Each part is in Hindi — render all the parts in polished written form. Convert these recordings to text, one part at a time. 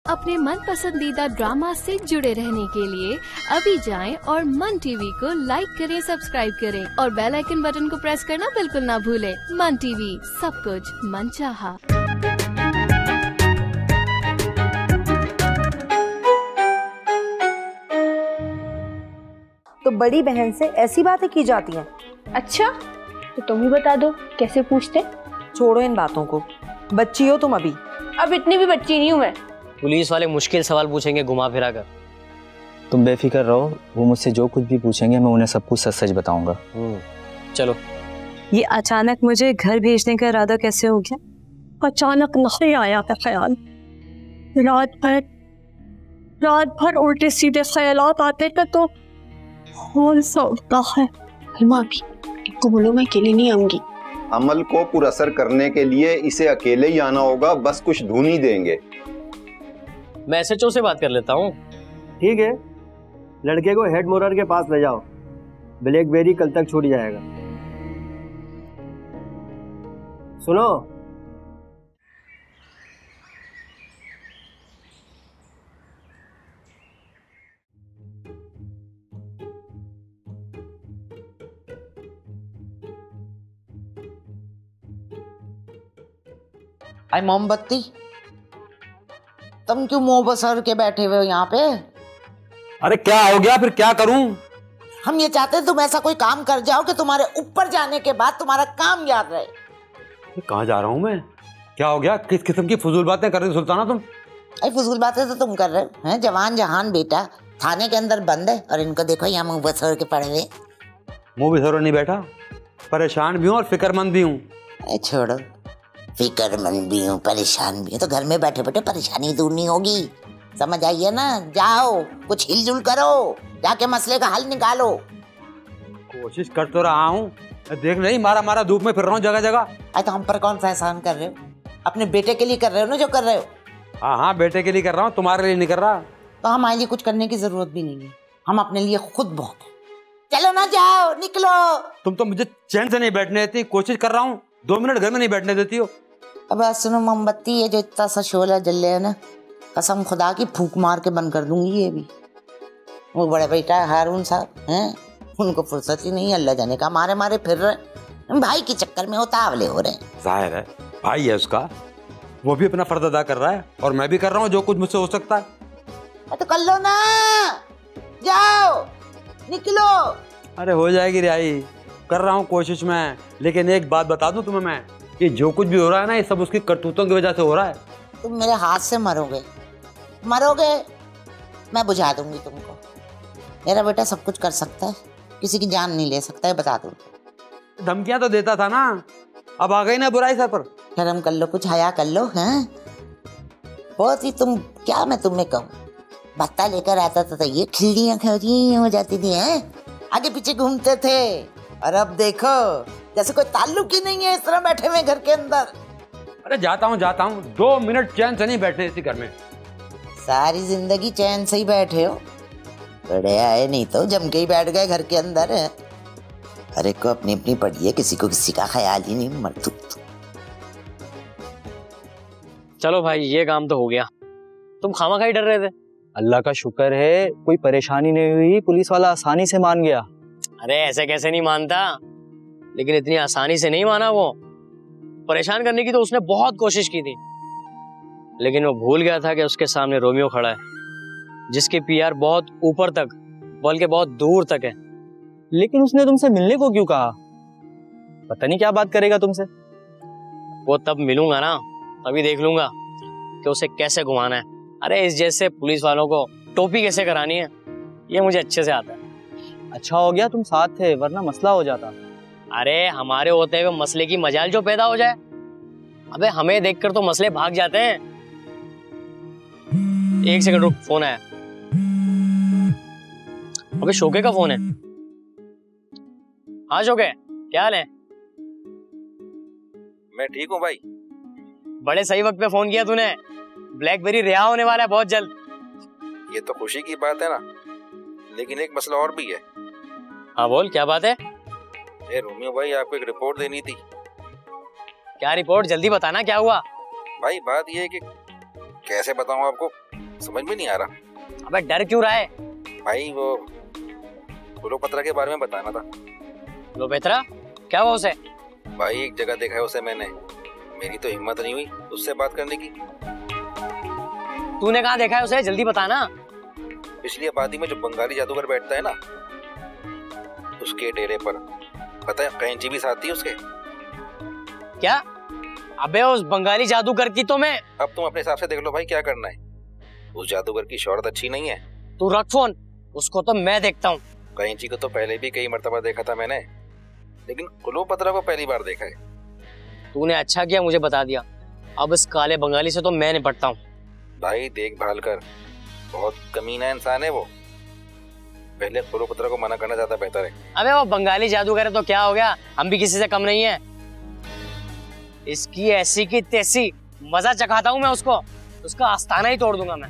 अपने मन पसंदीदा ड्रामा से जुड़े रहने के लिए अभी जाएं और मन टीवी को लाइक करें, सब्सक्राइब करें और बेल आइकन बटन को प्रेस करना बिल्कुल ना भूलें। मन टीवी, सब कुछ मनचाहा। तो बड़ी बहन से ऐसी बातें की जाती हैं। अच्छा, तो तुम ही बता दो कैसे पूछते। छोड़ो इन बातों को, बच्ची हो तुम अभी। अब इतनी भी बच्ची नहीं हूँ मैं। पुलिस वाले मुश्किल सवाल पूछेंगे घुमा फिरा कर। तुम बेफिक्र रहो, वो मुझसे जो कुछ भी पूछेंगे मैं उन्हें सब कुछ सच सच बताऊंगा। चलो। ये अचानक मुझे घर भेजने का इरादा कैसे हो गया? अचानक नहीं आया था ख्याल। रात भर उल्टे सीधे ख्यालात आते थे तो कौन सा उठता है। माँ भी इनको बोलो मैं अकेले नहीं आऊंगी। अमल को पुरअसर करने के लिए इसे अकेले ही आना होगा, बस कुछ ढूंढ ही देंगे। मैं SHO से बात कर लेता हूँ। ठीक है, लड़के को हेड मोरर के पास ले जाओ, ब्लैकबेरी कल तक छूट जाएगा। सुनो, आई मोमबत्ती, तुम क्यों मुंह बसर के बैठे हुए हो यहाँ पे? अरे क्या हो गया, फिर क्या करूं? हम ये चाहते हैं तुम ऐसा कोई काम कर जाओ कि तुम्हारे ऊपर जाने के बाद तुम्हारा काम याद रहे। कहाँ जा रहा हूँ मैं? क्या हो गया? किस किस्म की फजूल बातें कर रही हो सुल्ताना तुम? अरे फजूल बातें तो तुम कर रहे हो हैं। जवान जहान बेटा थाने के अंदर बंद है और इनको देखो यहाँ मुंह बसर के पड़े हुए। मुंह भी सरो नहीं बैठा, परेशान भी हूँ और फिक्रमंद भी हूँ। अरे छोड़ो, फिक्रमंद भी हूँ परेशान भी हूँ तो घर में बैठे बैठे परेशानी दूर नहीं होगी, समझ आइए ना। जाओ कुछ हिलजुल करो, जाके मसले का हल निकालो। कोशिश कर तो रहा हूँ, देख नहीं मारा मारा धूप में फिर रहा हूँ जगह जगह। अरे तो हम पर कौन सा एहसान कर रहे हो? अपने बेटे के लिए कर रहे हो ना जो कर रहे हो। हाँ, बेटे के लिए कर रहा हूँ, तुम्हारे लिए नहीं कर रहा। तो हमारे लिए कुछ करने की जरूरत भी नहीं है, हम अपने लिए खुद बहुत है। चलो ना, जाओ निकलो। तुम तो मुझे चैन से नहीं बैठने देती। कोशिश कर रहा हूँ, 2 मिनट घर में नहीं बैठने देती हो। अब सुनो, मोमबत्ती है जो इतना सा शोला जल रहा है ना, कसम खुदा की फूंक मार के बंद कर दूंगी ये भी। वो बड़े बेटा हारून साहब हैं, उनको फुर्सत ही नहीं, अल्लाह जाने का मारे मारे फिर रहे, भाई के चक्कर में उतावले हो रहे हैं। जाहिर है भाई है उसका, वो भी अपना फर्ज अदा कर रहा है और मैं भी कर रहा हूँ जो कुछ मुझसे हो सकता है। तो कर लो ना, जाओ निकलो। अरे हो जाएगी रिहाई, कर रहा हूँ कोशिश में। लेकिन एक बात बता दूं तुम्हें मैं, कि जो कुछ भी हो रहा है ना ये सब उसकी करतूतों की वजह से हो रहा है। तुम मेरे हाथ से मरोगे, मैं बुझा दूंगी तुमको। मेरा बेटा सब कुछ कर सकता है, किसी की जान नहीं ले सकता है, बता दूं। धमकियां तो देता था ना, अब आ गई ना बुराई सर पर। शर्म कर लो, कुछ हया कर लो। हैं बहुत ही तुम, क्या मैं तुम्हें कहूँ, भत्ता लेकर आता था तो ये खिल्लियां खड़ी हो जाती थी, हैं आगे पीछे घूमते थे, और अब देखो जैसे कोई ताल्लुक ही नहीं है, इस तरह बैठे हुए घर के अंदर। अरे जाता हूँ 2 मिनट चैन से नहीं बैठने इसी घर में। सारी जिंदगी चैन से ही बैठे हो, बड़े आए नहीं तो जम के ही बैठ गए घर के अंदर। हर एक को अपनी अपनी पड़ी है, किसी को किसी का ख्याल ही नहीं। मरतू चलो भाई, ये काम तो हो गया। तुम खामा खाई डर रहे थे। अल्लाह का शुक्र है कोई परेशानी नहीं हुई, पुलिस वाला आसानी से मान गया। अरे ऐसे कैसे नहीं मानता, लेकिन इतनी आसानी से नहीं माना। वो परेशान करने की तो उसने बहुत कोशिश की थी, लेकिन वो भूल गया था कि उसके सामने रोमियो खड़ा है, जिसके PR बहुत ऊपर तक, बल्कि बहुत दूर तक है। लेकिन उसने तुमसे मिलने को क्यों कहा? पता नहीं क्या बात करेगा तुमसे। वो तब मिलूंगा ना, तभी देख लूंगा कि उसे कैसे घुमाना है। अरे इस जैसे पुलिस वालों को टोपी कैसे करानी है, ये मुझे अच्छे से आता है। अच्छा हो गया तुम साथ थे, वरना मसला हो जाता। अरे हमारे होते हुए मसले की मजाल जो पैदा हो जाए। अबे हमें देखकर तो मसले भाग जाते हैं। एक सेकंड रुक, फोन आया। अबे शोके का फोन है। हाँ शोके, क्या हाल है? मैं ठीक हूँ भाई। बड़े सही वक्त पे फोन किया तूने। ब्लैकबेरी रिहा होने वाला है बहुत जल्द। ये तो खुशी की बात है ना, लेकिन एक मसला और भी है। हाँ बोल, क्या बात है? रोमियो भाई, आपको एक रिपोर्ट देनी थी। क्या रिपोर्ट? जल्दी बताना, क्या हुआ? भाई बात ये है कि कैसे बताऊं आपको, समझ में नहीं आ रहा। अबे डर क्यों रहा है? भाई वो कुलोपत्रा के बारे में बताना था। कुलोपत्रा? क्या हुआ उसे? भाई एक जगह देखा है उसे मैंने, मेरी तो हिम्मत नहीं हुई उससे बात करने की। तूने कहाँ देखा है उसे? जल्दी बताना। पिछली आबादी में जो बंगाली जादूगर बैठता है ना, उसके डेरे पर। पता है कैंची भी साथ थी उसके। क्या? अबे उस बंगाली जादूगर की तो मैं। अब तुम अपने हिसाब से देख लो भाई क्या करना है। उस जादूगर की शोहरत अच्छी नहीं है। तू रख फोन, उसको तो मैं देखता हूँ। कैंची को तो पहले भी कई मर्तबा देखा था मैंने, लेकिन कुलोपत्रा को पहली बार देखा है। तूने अच्छा किया मुझे बता दिया। अब इस काले बंगाली से तो मैं निपटता हूँ। भाई देखभाल कर, बहुत कमीना इंसान है वो। पहले कुलोपत्रा को मना करना ज्यादा बेहतर है। अबे वो बंगाली जादूगर है तो क्या हो गया, हम भी किसी से कम नहीं है। इसकी ऐसी की तैसी मजा चखाता हूँ मैं उसको, उसका आस्थाना ही तोड़ दूंगा मैं।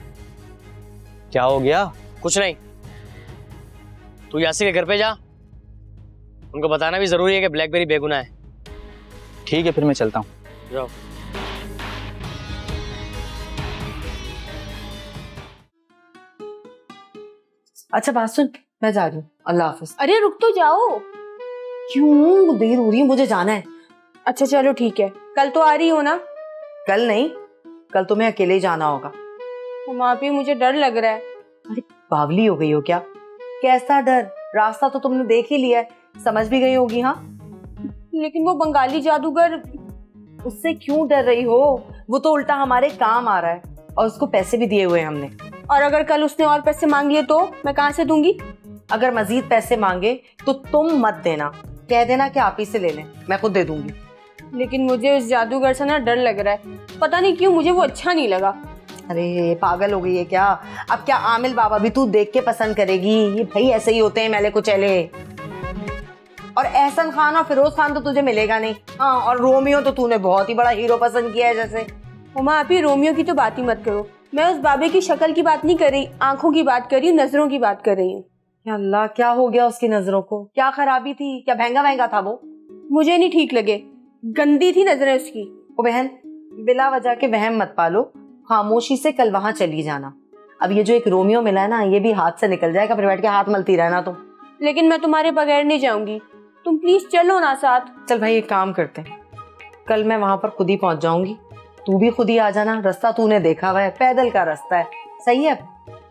क्या हो गया? कुछ नहीं, तू यासी के घर पे जा, उनको बताना भी जरूरी है कि ब्लैकबेरी बेगुनाह है। ठीक है, फिर मैं चलता हूँ। जाओ। अच्छा बात सुन, मैं जा रही हूँ, अल्लाह हाफिज। अरे रुक तो जाओ। क्यों देर हो रही है, मुझे जाना है। अच्छा चलो ठीक है, कल तो आ रही हो ना? कल नहीं, कल तुम्हें अकेले ही जाना होगा। वहाँ पे मुझे डर लग रहा है। अरे बावली हो गई हो क्या? कैसा डर? रास्ता तो तुमने देख ही लिया है, समझ भी गई होगी। हाँ लेकिन वो बंगाली जादूगर। उससे क्यों डर रही हो? वो तो उल्टा हमारे काम आ रहा है और उसको पैसे भी दिए हुए हैं हमने। और अगर कल उसने और पैसे मांग लिए तो मैं कहाँ से दूंगी? अगर मजीद पैसे मांगे तो तुम मत देना, कह देना कि आप ही से ले लें, मैं खुद दे दूंगी। लेकिन मुझे उस जादूगर से ना डर लग रहा है, पता नहीं क्यों मुझे वो अच्छा नहीं लगा। अरे पागल हो गई है क्या? अब क्या आमिल बाबा भी तू देख के पसंद करेगी? ये भाई ऐसे ही होते हैं मैले कुचैले। और एहसन खान और फिरोज खान तो तुझे मिलेगा नहीं। हाँ, और रोमियो तो तूने बहुत ही बड़ा हीरो पसंद किया है जैसे। उमा आप ही रोमियो की तो बात ही मत करो। मैं उस बाबे की शक्ल की बात नहीं कर रही, आंखों की बात कर रही हूँ, नजरों की बात कर रही हूँ। अल्लाह, क्या हो गया उसकी नजरों को? क्या खराबी थी? क्या महंगा महंगा था वो? मुझे नहीं ठीक लगे, गंदी थी नजरें उसकी। ओ बहन, बिला वजह के वहम मत पालो, खामोशी से कल वहां चली जाना। अब ये जो एक रोमियो मिला है ना, ये भी हाथ से निकल जाएगा, फिर बैठ के हाथ मलती रहना तुम। लेकिन मैं तुम्हारे बगैर नहीं जाऊंगी, तुम प्लीज चलो ना साथ। चल भाई एक काम करते हैं, कल मैं वहां पर खुद ही पहुंच जाऊंगी, तू भी खुद ही आ जाना। रास्ता तूने देखा हुआ है, पैदल का रास्ता है, सही है?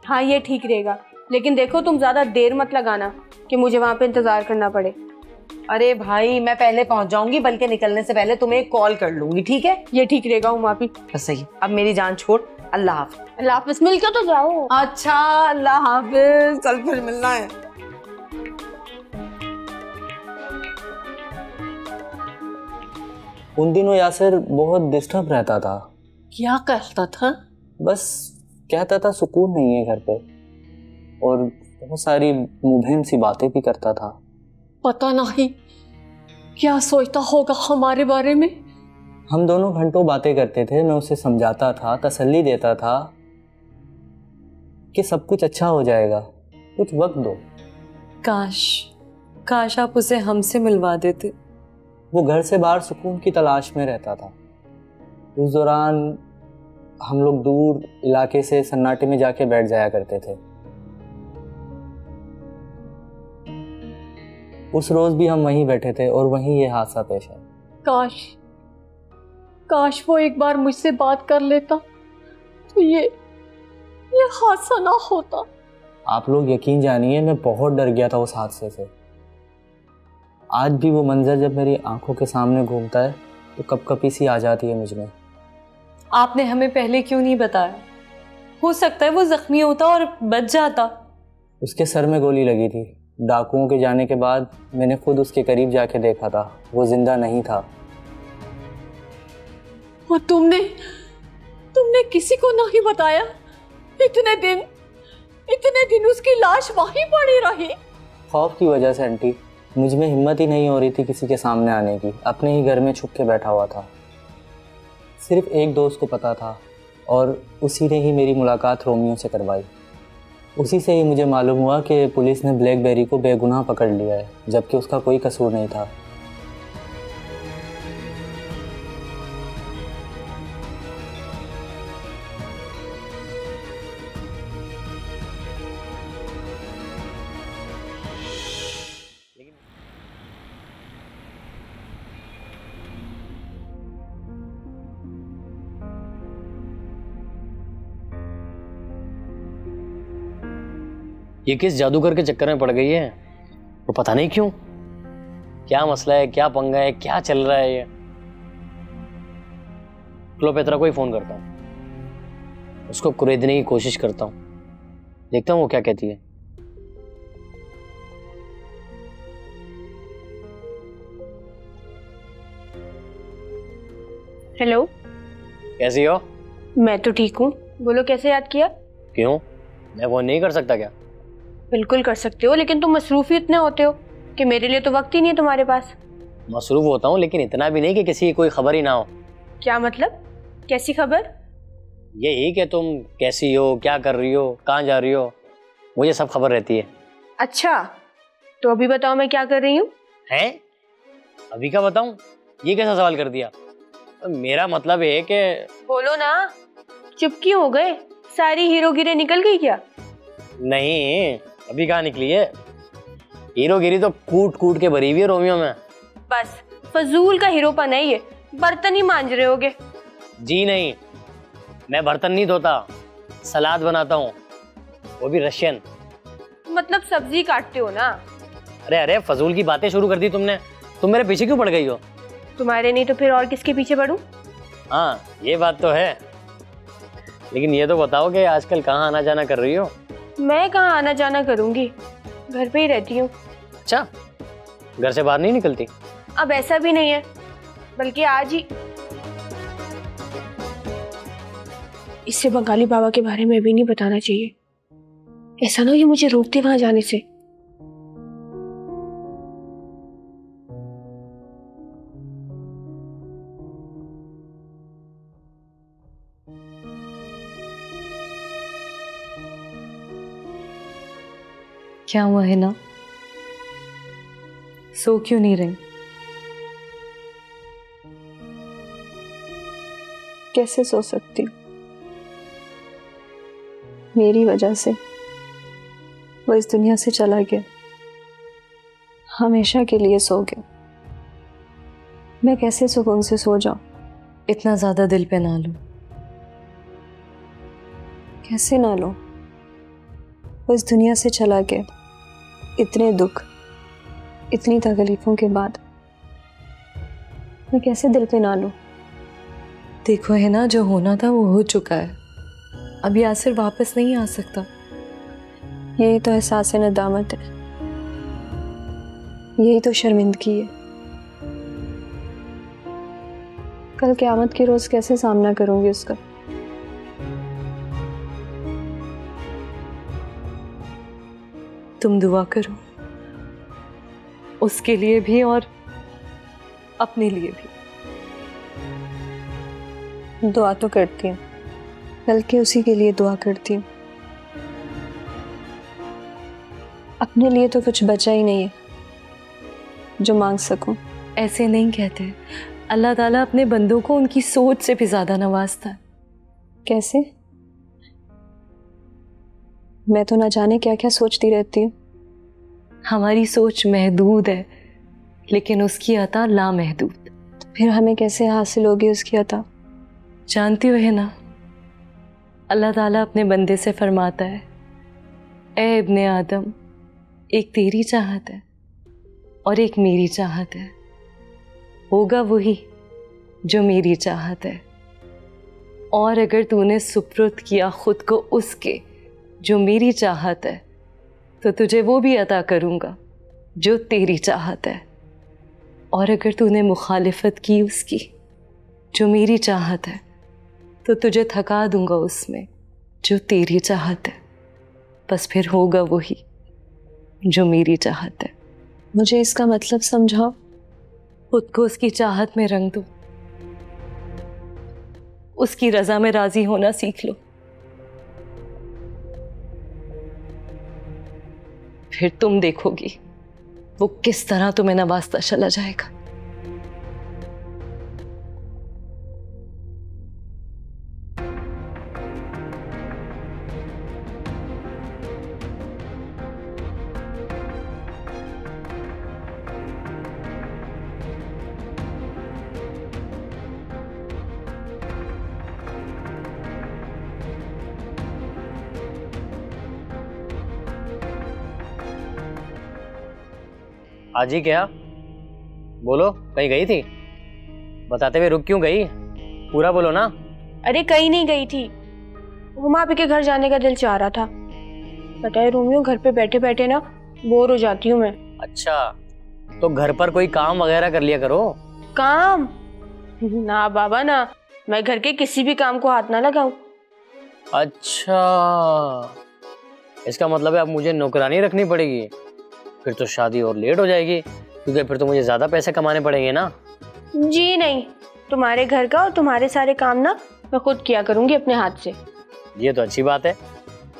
हाँ ये ठीक रहेगा, लेकिन देखो तुम ज्यादा देर मत लगाना कि मुझे वहां पे इंतजार करना पड़े। अरे भाई मैं पहले पहुंच जाऊंगी, बल्कि निकलने से पहले तुम्हें एक कॉल कर लूंगी, ठीक है? ये ठीक रहेगा उमा भी। बस सही। अब मेरी जान छोड़, अल्लाह हाफिज। अल्लाह हाफिज, मिलकर तो जाओ। अच्छा अल्लाह हाफिज, चल फिर मिलना है। उन दिनों यासिर बहुत डिस्टर्ब रहता था। क्या कहता था? बस कहता था सुकून नहीं है घर पे, और बहुत सारी मुबहिम सी बातें भी करता था। पता नहीं क्या सोचता होगा हमारे बारे में। हम दोनों घंटों बातें करते थे, मैं उसे समझाता था, तसल्ली देता था कि सब कुछ अच्छा हो जाएगा, कुछ वक्त दो। काश आप उसे हमसे मिलवा देते। वो घर से बाहर सुकून की तलाश में रहता था। उस दौरान हम लोग दूर इलाके से सन्नाटे में जाके बैठ जाया करते थे। उस रोज भी हम वहीं बैठे थे और वहीं ये हादसा पेश आया। काश वो एक बार मुझसे बात कर लेता तो ये हादसा ना होता। आप लोग यकीन जानिए, मैं बहुत डर गया था उस हादसे से। आज भी वो मंजर जब मेरी आंखों के सामने घूमता है तो कपकपी सी आ जाती है मुझ में। आपने हमें पहले क्यों नहीं बताया? हो सकता है वो जख्मी होता और बच जाता। उसके सर में गोली लगी थी। डाकुओं के जाने के बाद मैंने खुद उसके करीब जाके देखा था, वो जिंदा नहीं था। और तुमने किसी को नहीं बताया? इतने दिन उसकी लाश वहीं पड़ी रही। खौफ की वजह से आंटी, मुझ में हिम्मत ही नहीं हो रही थी किसी के सामने आने की। अपने ही घर में छुप के बैठा हुआ था। सिर्फ एक दोस्त को पता था और उसी ने ही मेरी मुलाकात रोमियो से करवाई। उसी से ही मुझे मालूम हुआ कि पुलिस ने ब्लैकबेरी को बेगुनाह पकड़ लिया है, जबकि उसका कोई कसूर नहीं था। ये किस जादूगर के चक्कर में पड़ गई है, वो पता नहीं क्यों। क्या मसला है, क्या पंगा है, क्या चल रहा है ये। क्लोपेत्रा को ही फोन करता हूँ, उसको कुरेदने की कोशिश करता हूँ, देखता हूँ वो क्या कहती है। हेलो, कैसी हो? मैं तो ठीक हूँ। बोलो कैसे याद किया? क्यों, मैं फोन नहीं कर सकता क्या? बिल्कुल कर सकते हो, लेकिन तुम मसरूफ ही इतने होते हो कि मेरे लिए तो वक्त ही नहीं है तुम्हारे पास। मसरूफ होता हूँ, लेकिन इतना भी नहीं कि किसी की कोई खबर ही ना हो। क्या मतलब? कैसी खबर? यही कि तुम कैसी हो, क्या कर रही हो, कहाँ जा रही हो, मुझे सब खबर रहती है। अच्छा, तो अभी बताओ मैं क्या कर रही हूँ। हैं? अभी क्या बताऊँ? ये कैसा सवाल कर दिया? मेरा मतलब है कि बोलो ना, चुप क्यों हो गए? सारी हीरोगिरी निकल गई क्या? नहीं, अभी कहाँ निकली है। हीरोगिरी तो कूट कूट के भरी हुई है रोमियो में। बस फजूल का हीरोपन है ये। बर्तन ही मांज रहे होगे। जी नहीं, मैं बर्तन नहीं धोता, सलाद बनाता हूँ, वो भी रशियन। मतलब सब्जी काटते हो ना? अरे अरे, फजूल की बातें शुरू कर दी तुमने। तुम मेरे पीछे क्यों पड़ गई हो? तुम्हारे नहीं तो फिर और किसके पीछे पड़ूं? हाँ, ये बात तो है, लेकिन ये तो बताओ कि आजकल कहाँ आना जाना कर रही हो? मैं कहाँ आना जाना करूंगी, घर पे ही रहती हूँ। अच्छा, घर से बाहर नहीं निकलती? अब ऐसा भी नहीं है, बल्कि आज ही। इससे बंगाली बाबा के बारे में भी नहीं बताना चाहिए, ऐसा ना ये मुझे रोकते वहां जाने से। क्या हुआ है ना? सो क्यों नहीं रही? कैसे सो सकती हूँ? मेरी वजह से वो इस दुनिया से चला गया, हमेशा के लिए सो गया। मैं कैसे सुकून से सो जाऊं? इतना ज्यादा दिल पे ना लो। कैसे ना लो? वो इस दुनिया से चला गया, इतने दुख, इतनी तकलीफों के बाद मैं कैसे दिल पे ना लूं? देखो है ना, जो होना था वो हो चुका है, अब यासिर वापस नहीं आ सकता। यही तो एहसास नदामत है, यही तो शर्मिंदगी है। कल क़यामत के रोज कैसे सामना करूंगी उसका? तुम दुआ करो, उसके लिए भी और अपने लिए भी। दुआ तो करती हूँ, बल्कि उसी के लिए दुआ करती हूँ। अपने लिए तो कुछ बचा ही नहीं है जो मांग सकूं। ऐसे नहीं कहते, अल्लाह ताला अपने बंदों को उनकी सोच से भी ज्यादा नवाजता है। कैसे? मैं तो ना जाने क्या क्या सोचती रहती हूँ। हमारी सोच महदूद है, लेकिन उसकी अता लामहदूद। तो फिर हमें कैसे हासिल होगी उसकी अता? जानती हो है ना, अल्लाह ताला अपने बंदे से फरमाता है, ए इब्ने आदम, एक तेरी चाहत है और एक मेरी चाहत है, होगा वही जो मेरी चाहत है, और अगर तूने सुपुर्द किया खुद को उसके जो मेरी चाहत है तो तुझे वो भी अता करूँगा जो तेरी चाहत है, और अगर तूने मुखालिफत की उसकी जो मेरी चाहत है तो तुझे थका दूंगा उसमें जो तेरी चाहत है। बस फिर होगा वही जो मेरी चाहत है। मुझे इसका मतलब समझाओ। खुद को उसकी चाहत में रंग दो, उसकी रजा में राजी होना सीख लो, फिर तुम देखोगी वो किस तरह तुम्हें नवाजता चला जाएगा। आज ही क्या? बोलो, कहीं गई थी? बताते हुए रुक क्यों गई? पूरा बोलो ना। अरे कहीं नहीं गई थी, हुमा आपी के घर जाने का दिल चाह रहा था। पता है रोमियो, घर पे बैठे बैठे ना बोर हो जाती हूँ मैं। अच्छा, तो घर पर कोई काम वगैरह कर लिया करो। काम? ना बाबा ना, मैं घर के किसी भी काम को हाथ ना लगाऊं। अच्छा, इसका मतलब है अब मुझे नौकरानी रखनी पड़ेगी। फिर तो शादी और लेट हो जाएगी, क्योंकि फिर तो मुझे ज्यादा पैसे कमाने पड़ेंगे ना। जी नहीं, तुम्हारे घर का और तुम्हारे सारे काम ना मैं खुद किया करूंगी अपने हाथ से। ये तो अच्छी बात है।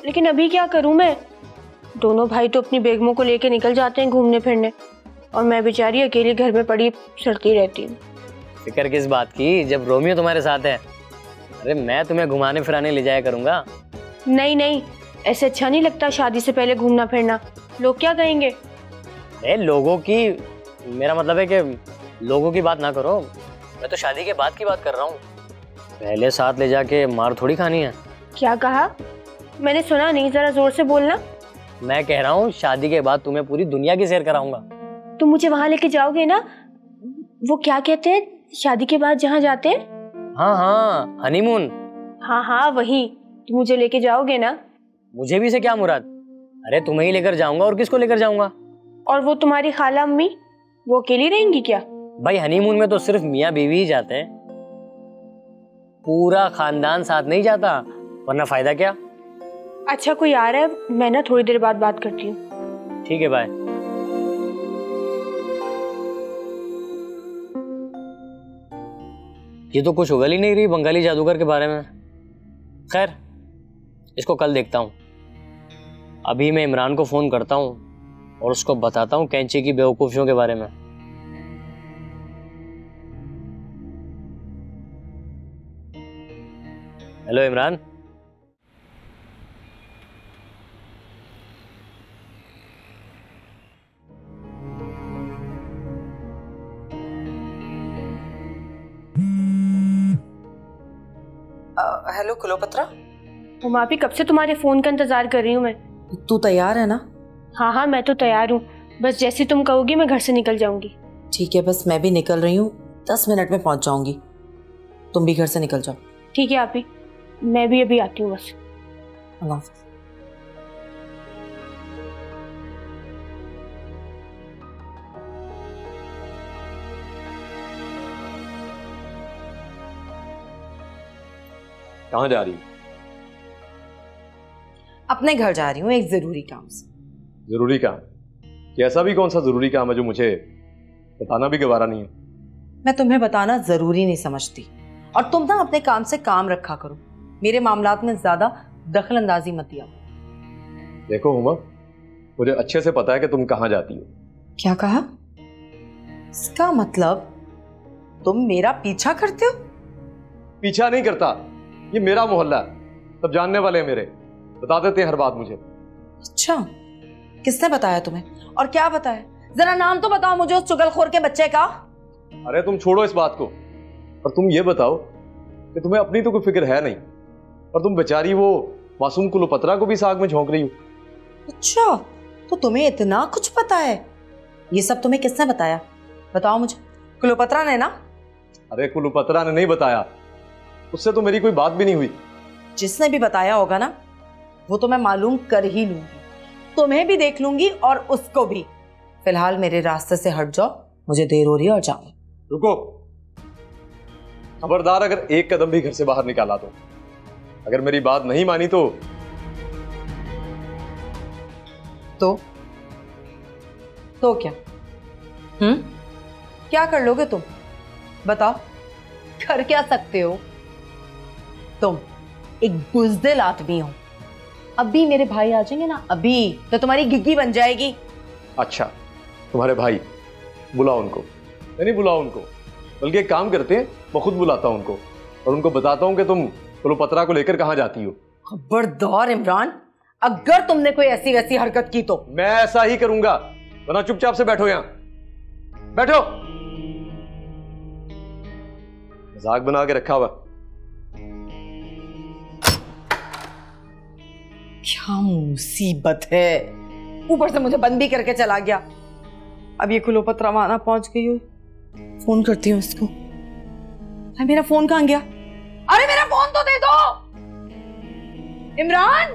लेकिन अभी क्या करूं मैं? दोनों भाई तो अपनी बेगमों को लेके निकल जाते हैं घूमने फिरने, और मैं बेचारी अकेली घर में पड़ी सड़ती रहती हूँ। फिक्र किस बात की, जब रोमियो तुम्हारे साथ है। अरे मैं तुम्हें घुमाने फिराने ले जाया करूंगा। नहीं नहीं, ऐसे अच्छा नहीं लगता शादी से पहले घूमना फिरना। लोग क्या कहेंगे? लोगों की, मेरा मतलब है कि लोगों की बात ना करो। मैं तो शादी के बाद की बात कर रहा हूँ। पहले साथ ले जाके मार थोड़ी खानी है। क्या कहा? मैंने सुना नहीं, जरा जोर से बोलना। मैं कह रहा हूँ शादी के बाद तुम्हें पूरी दुनिया की सैर कराऊंगा। तुम मुझे वहां लेके जाओगे ना, वो क्या कहते हैं शादी के बाद जहाँ जाते हैं? हाँ हाँ, हनीमून। हाँ हाँ वही, तुम मुझे लेके जाओगे ना? मुझे भी से क्या मुराद? अरे तुम्हें ही लेकर जाऊंगा, और किसको लेकर जाऊंगा? और वो तुम्हारी खाला अम्मी, वो अकेली रहेंगी क्या? भाई हनीमून में तो सिर्फ मियाँ बीवी ही जाते हैं, पूरा खानदान साथ नहीं जाता, वरना फायदा क्या? अच्छा कोई आ रहा है, मैं ना थोड़ी देर बाद बात करती हूँ। ठीक है, बाय। ये तो कुछ उगल ही नहीं रही बंगाली जादूगर के बारे में। खैर, इसको कल देखता हूँ। अभी मैं इमरान को फोन करता हूँ और उसको बताता हूँ कैंची की बेवकूफियों के बारे में। हेलो इमरान। हेलो कुलोपत्रा। हुमा भी कब से तुम्हारे फोन का इंतजार कर रही हूँ मैं। तू तैयार है ना? हाँ हाँ मैं तो तैयार हूँ, बस जैसे तुम कहोगी मैं घर से निकल जाऊंगी। ठीक है, बस मैं भी निकल रही हूँ, 10 मिनट में पहुंच जाऊंगी। तुम भी घर से निकल जाओ। ठीक है आपी, मैं भी अभी आती हूँ बस। अल्लाह हाफ़िज़। कहाँ जा रही है? अपने घर जा रही हूँ एक जरूरी काम से। जरूरी काम? कि ऐसा भी कौन सा जरूरी काम है जो मुझे बताना भी गवारा नहीं है? मैं तुम्हें बताना जरूरी नहीं समझती, और तुम ना अपने काम से काम रखा करो, मेरे मामलात में ज्यादा दखल अंदाजी मत दिया। देखो हुमा, मुझे अच्छे से पता है कि तुम कहाँ जाती हो। क्या कहा? इसका मतलब तुम मेरा पीछा करते हो? पीछा नहीं करता, ये मेरा मोहल्ला है, सब जानने वाले हैं मेरे, बता देते हैं हर बात मुझे। अच्छा, किसने बताया तुम्हें, और क्या बताया? जरा नाम तो बताओ मुझे उस चुगलखोर के बच्चे का। अरे तुम छोड़ो इस बात को, और तुम ये बताओ कि तुम्हें अपनी तो कोई फिक्र है नहीं, और तुम बेचारी वो मासूम कुलोपत्रा को भी साग में झोंक रही हो। अच्छा, तो तुम्हें इतना कुछ पता है? ये सब तुम्हें किसने बताया, बताओ मुझे। कुलोपत्रा ने ना? अरे कुलोपत्रा ने नहीं बताया, उससे तो मेरी कोई बात भी नहीं हुई। जिसने भी बताया होगा ना, वो तो मैं मालूम कर ही लूंगी, तुम्हें भी देख लूंगी और उसको भी। फिलहाल मेरे रास्ते से हट जाओ, मुझे देर हो रही है और जाओ। रुको, खबरदार अगर एक कदम भी घर से बाहर निकाला तो, अगर मेरी बात नहीं मानी तो क्या? क्या कर लोगे तुम, बताओ? कर क्या सकते हो? तुम एक बुज़दिल आदमी हो। अभी मेरे भाई आ जाएंगे ना, अभी तो तुम्हारी गिग्गी बन जाएगी। अच्छा, तुम्हारे भाई? बुलाओ उनको। नहीं बुलाओ उनको, बल्कि एक काम करते हैं, मैं खुद बुलाता हूं उनको और उनको बताता हूं कि तुम कुलोपत्रा को लेकर कहां जाती हो। खबरदार इमरान, अगर तुमने कोई ऐसी वैसी हरकत की तो मैं ऐसा ही करूंगा, वरना चुपचाप से बैठो यहां, बैठो। मजाक बना के रखा हुआ। क्या मुसीबत है, ऊपर से मुझे बंद भी करके चला गया। अब ये कुलोपत रवाना पहुंच गई हो, फोन करती हूँ इसको। अरे मेरा फोन कहाँ गया? अरे मेरा फोन तो दे दो। इमरान,